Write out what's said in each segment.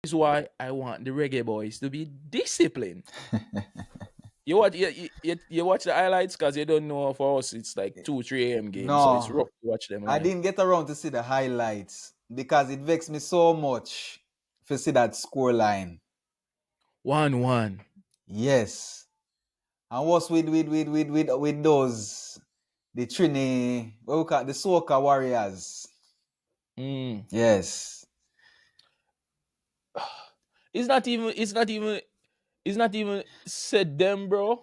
is why I want the reggae boys to be disciplined. You watch the highlights because you don't know, for us it's like 2-3 a.m. game, so it's No, rough to watch them I live. didn't get around to see the highlights because it vexed me so much to see that score line. 1-1. Yes. And what's with those the what we call the Soca Warriors. Mm. Yes. It's not even said them, bro.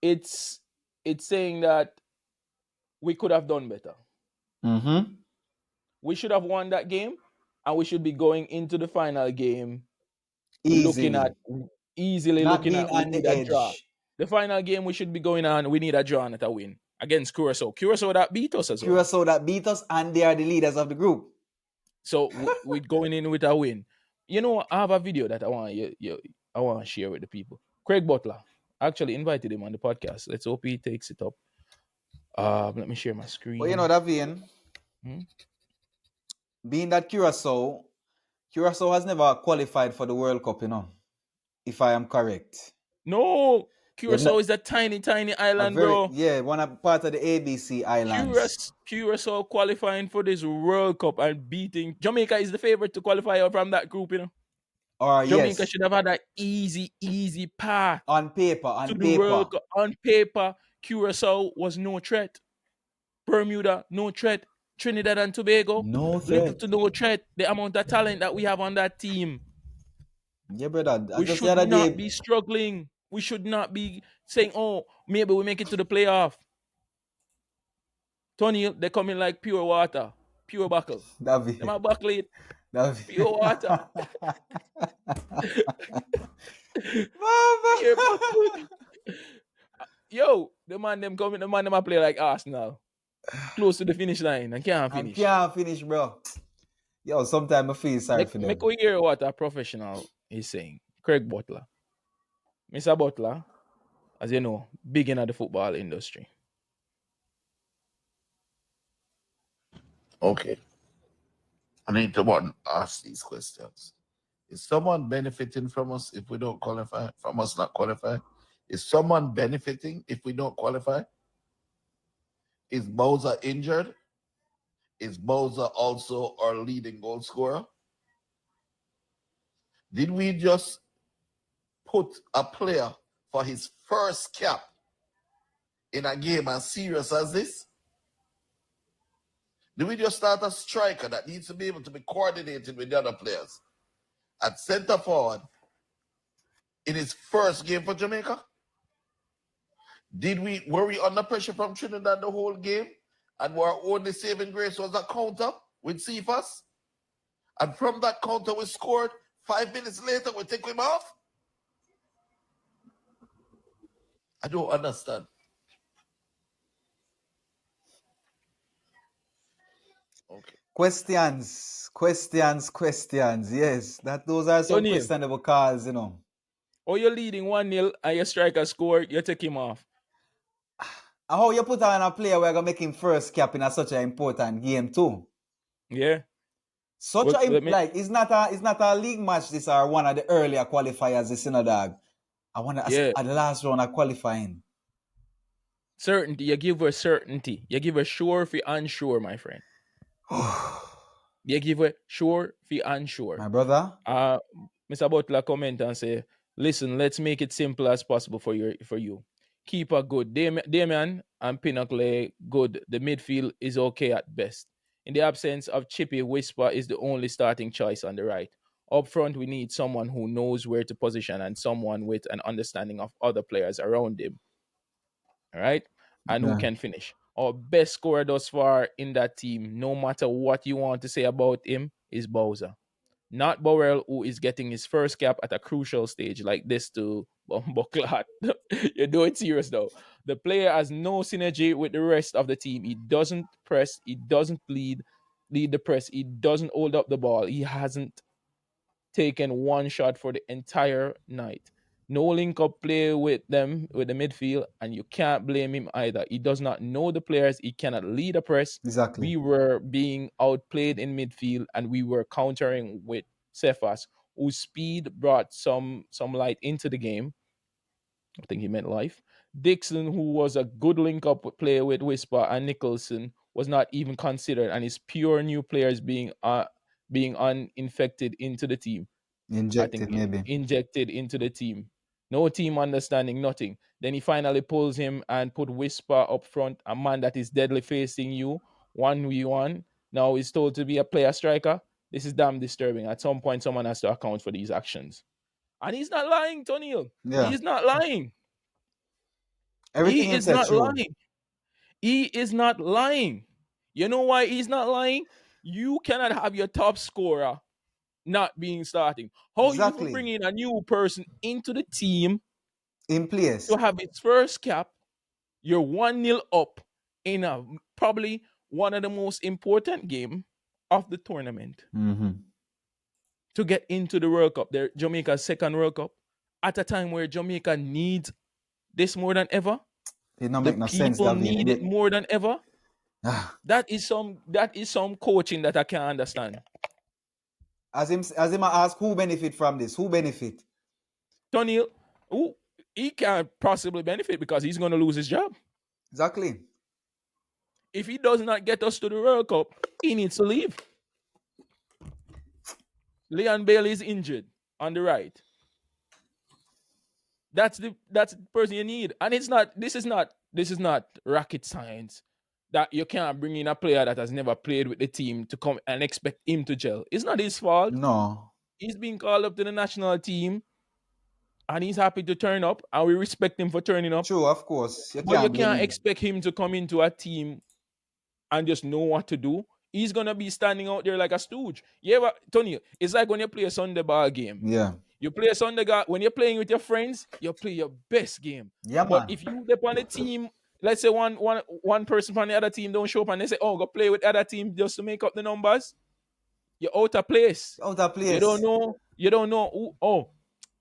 It's it's saying that we could have done better. Mm-hmm. We should have won that game, and we should be going into the final game looking Easily. at easily Not looking being at we on need the a draw. edge. The final game we should be going on, we need a draw, not a win against Curacao. Curacao that beat us as well. Curacao that beat us and they are the leaders of the group. So we're going in with a win. You know, I have a video that I want to share with the people. Craig Butler, I actually invited him on the podcast. Let's hope he takes it up. Let me share my But you know, screen. Davian, Hmm? being that Curacao has never qualified for the World Cup, if I am correct. No, They've not Curacao is a tiny, tiny a island, very bro. one of part of the ABC Islands. Curacao qualifying for this World Cup and beating Jamaica is the favorite to qualify out from that group. Or Jamaica yes, should have had an easy, easy path on paper, to on the World paper. Cup. On paper, Curacao was no threat. Bermuda, no threat. Trinidad and Tobago, No little to threat. no threat. The amount of talent that we have on that team, Yeah, brother. we Just the should other not day, be struggling. We should not be saying, "Oh, maybe we make it to the playoff." Tony, they come in like pure water, pure buckle. Them David. a buckle it, David. pure water, pure buckle. Mama. Yo, the man them a play like Arsenal, close to the finish line and can't And finish. can't finish, bro. Yo, sometimes I feel sorry for Make them. we hear what a professional is saying. Craig Butler, Mr. Butler, as you know, big in the football industry. Okay. I need to want ask these questions. Is someone benefiting from us if we don't qualify? From us not qualify? Is someone benefiting if we don't qualify? Is Bowser injured? Is Bowser also our leading goal scorer? Did we just put a player for his first cap in a game as serious as this? Did we just start a striker that needs to be able to be coordinated with the other players at center forward in his first game for Jamaica? Were we under pressure from Trinidad the whole game? And our only saving grace was a counter with Cephas? And from that counter we scored. 5 minutes later we take him off? I don't understand. Okay. Questions. Yes, those are some Tony, questionable calls, or you're leading 1-0 and your striker score, you take him off. And how you put on a player we're gonna make him first cap in such an important game too? Yeah. Such Well, a like it's not a league match this or one of the earlier qualifiers this dog. I wanna yeah. at the last round of qualifying. Certainty. You give her certainty. You give her sure for unsure, my friend. You give her sure for unsure. My brother. Uh Mr. Butler comment and say, listen, let's make it simple as possible for you. Keeper good. Damian and Pinnacle good. The midfield is okay at best. In the absence of Chippy, Whisper is the only starting choice on the right. Up front, we need someone who knows where to position and someone with an understanding of other players around him. All right? And who Yeah. can finish. Our best scorer thus far in that team, no matter what you want to say about him, is Bowser. Not Borrell, who is getting his first cap at a crucial stage like this to Bucklat. You're doing serious though. The player has no synergy with the rest of the team. He doesn't press, he doesn't lead the press, he doesn't hold up the ball. He hasn't taken one shot for the entire night. No link up play with them with the midfield, and you can't blame him either. He does not know the players, he cannot lead a press. Exactly. We were being outplayed in midfield and we were countering with Cephas, whose speed brought some light into the game. I think he meant life. Dixon, who was a good link-up player with Whisper, and Nicholson was not even considered, and is pure new players being uninfected into the team. I think Injected maybe. injected into the team. No team understanding, nothing. Then he finally pulls him and put Whisper up front, a man that is deadly facing you, 1v1. Now he's told to be a player striker. This is damn disturbing. At some point, someone has to account for these actions. And he's not lying, Tony. Yeah. He's not lying. Everything He him is said not true. lying. He is not lying. You know why he's not lying? You cannot have your top scorer not being starting. How you will Exactly. bring in a new person into the team In place. to have its first cap? You're 1-0 up in a probably one of the most important game of the tournament Mm-hmm. to get into the World Cup. They're Jamaica's second World Cup at a time where Jamaica needs this more than ever. It don't The make no sense, people Gavin. It need it make more than ever. ah. That is some coaching that I can understand. As him ask who benefit from this? Who benefit? Tony, who he can't possibly benefit because he's going to lose his job. Exactly. If he does not get us to the World Cup, he needs to leave. Leon Bailey is injured on the right. That's the person you need, and it's not. This is not rocket science. That you can't bring in a player that has never played with the team to come and expect him to gel. It's not his fault. No. He's being called up to the national team, and he's happy to turn up, and we respect him for turning up. True, of course. You But you can't blame can't him. expect him to come into a team and just know what to do. He's gonna be standing out there like a stooge. Yeah, Tony, it's like when you play a Sunday ball game. Yeah. You play a Sunday when you're playing with your friends, you play your best game. Yeah, But man. if you dip on a team, let's say one person from the other team don't show up and they say, "Oh, go play with the other team just to make up the numbers," you're out of place. Out of You don't place. know. You don't know who. Oh,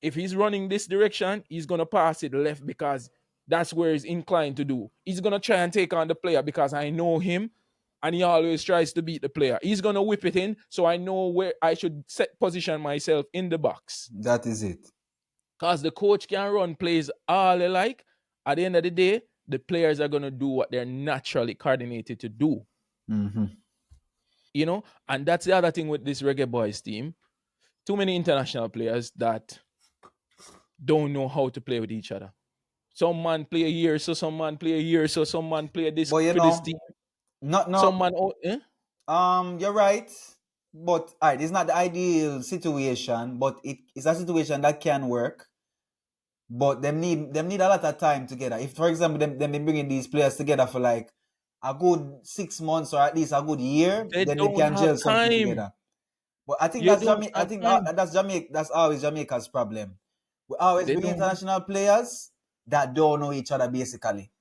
if he's running this direction, he's gonna pass it left because that's where he's inclined to do. He's gonna try and take on the player because I know him, and he always tries to beat the player. He's gonna whip it in, so I know where I should set position myself in the box. That is it. Because the coach can run plays all they like. At the end of the day, the players are gonna do what they're naturally coordinated to do. Mm-hmm. And that's the other thing with this Reggae Boys team. Too many international players that don't know how to play with each other. Some man play a year, so some man play a year, so some man play this But for this team. Some man, you're right. But alright, it's not the ideal situation, but it's a situation that can work. But them need a lot of time together. If, for example, them be bringing these players together for like a good 6 months or at least a good year, they then they don't can have gel something time. together. But I think You that's don't Jamaica. I have think time. that's Jamaica. That's always Jamaica's problem. We always They bring don't have. international players that don't know each other basically.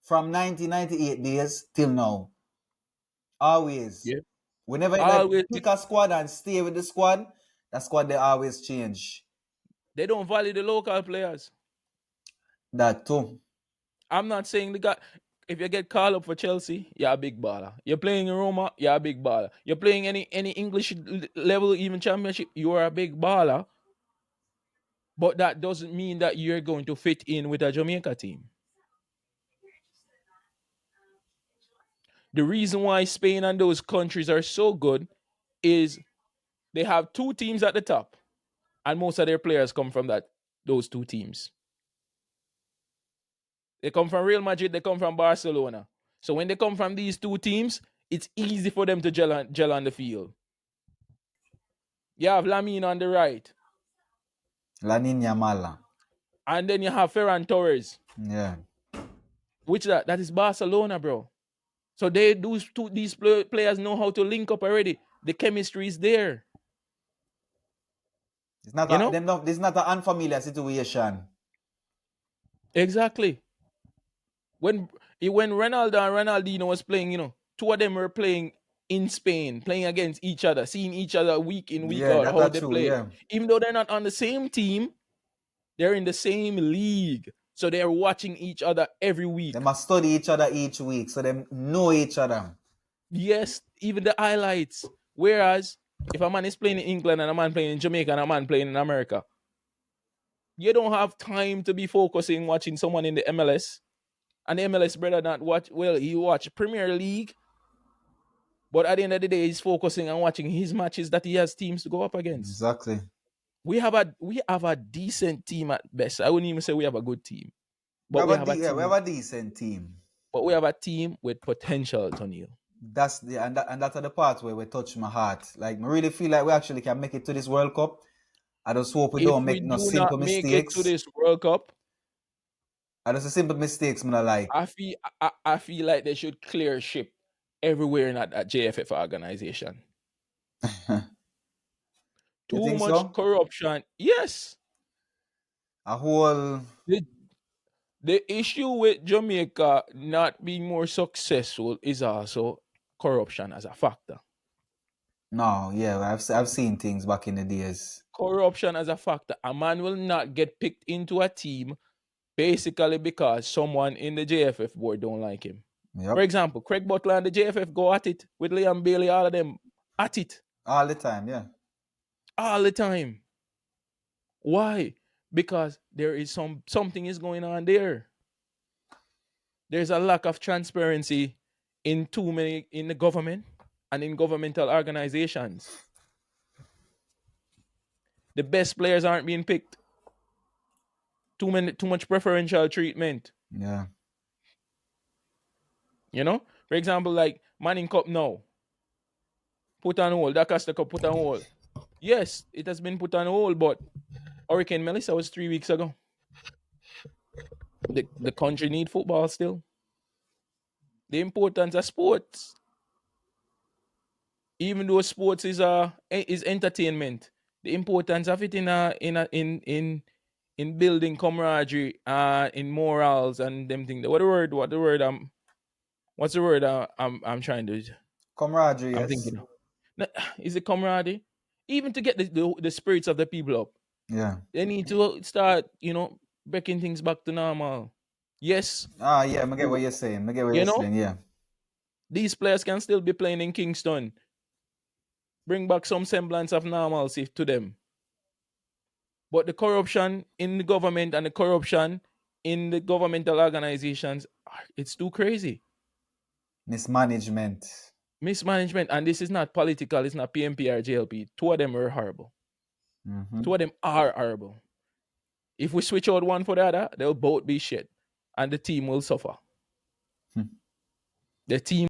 From 1998 days till now, always. Yeah. Whenever you like Always. pick a squad and stay with the squad, that squad they always change. They don't value the local players. That too. I'm not saying the guy. If you get called up for Chelsea, you're a big baller. You're playing in Roma, you're a big baller. You're playing any English level, even championship, you are a big baller. But that doesn't mean that you're going to fit in with a Jamaica team. The reason why Spain and those countries are so good is they have two teams at the top, and most of their players come from those two teams. They come from Real Madrid, they come from Barcelona. So when they come from these two teams, it's easy for them to gel on the field. You have Lamine on the right, Lanin Yamala. and then you have Ferran Torres, Yeah. which that is Barcelona, bro. So these players know how to link up already. The chemistry is there. It's not You know this is not an unfamiliar situation. exactly. When Ronaldo and Ronaldinho was playing, two of them were playing in Spain, playing against each other, seeing each other week in, week Yeah, out, how that's they true, play. yeah. Even though they're not on the same team, they're in the same league. So they're watching each other every week. They must study each other each week so they know each other. Yes, even the highlights. Whereas If a man is playing in England and a man playing in Jamaica and a man playing in America, you don't have time to be focusing watching someone in the MLS. And the MLS brother not watch well, he watch Premier League, but at the end of the day, he's focusing on watching his matches that he has teams to go up against. Exactly. We have a decent team at best. I wouldn't even say we have a good team, but we have a We have team. a decent team. But we have a team with potential, Tonio. That's the and that's the part where we touch my heart. Like I really feel like we actually can make it to this World Cup. I just hope we If don't we make no do not simple make it to mistakes. this World Cup, I just a simple mistakes, man. I like. I feel like they should clear ship everywhere in that JFF organization. You Too think much so? corruption. Yes. A whole The, the issue with Jamaica not being more successful is also corruption as a factor. no, yeah. I've seen things back in the days. Corruption as a factor. A man will not get picked into a team basically because someone in the JFF board don't like him. For Yep, example, Craig Butler and the JFF go at it with Liam Bailey, all of them at it all the time. Yeah, all the time. Why? Because there is something is going on there. There's a lack of transparency in the government and in governmental organizations. The best players aren't being picked. Too much preferential treatment. yeah. You know? For example, like Manning Cup now. Put on hold. That Costa Cup put on hold. Yes, it has been put on hold, but Hurricane Melissa was 3 weeks ago. The country need football still. The importance of sports. Even though sports is entertainment, the importance of it in building camaraderie, in morals and them things. What's the word I'm trying to Camaraderie, I'm yes. thinking of? Is it camaraderie? Even to get the spirits of the people up, Yeah. they need to start, breaking things back to normal. Yes, Ah, yeah. I get what you're saying. I get what you you're know, saying. Yeah. these players can still be playing in Kingston. Bring back some semblance of normalcy to them. But the corruption in the government and the corruption in the governmental organizations, it's too crazy. Mismanagement. Mismanagement, and this is not political, it's not PMP or JLP. Two of them are horrible. Mm-hmm. Two of them are horrible. If we switch out one for the other, they'll both be shit. And the team will suffer. The team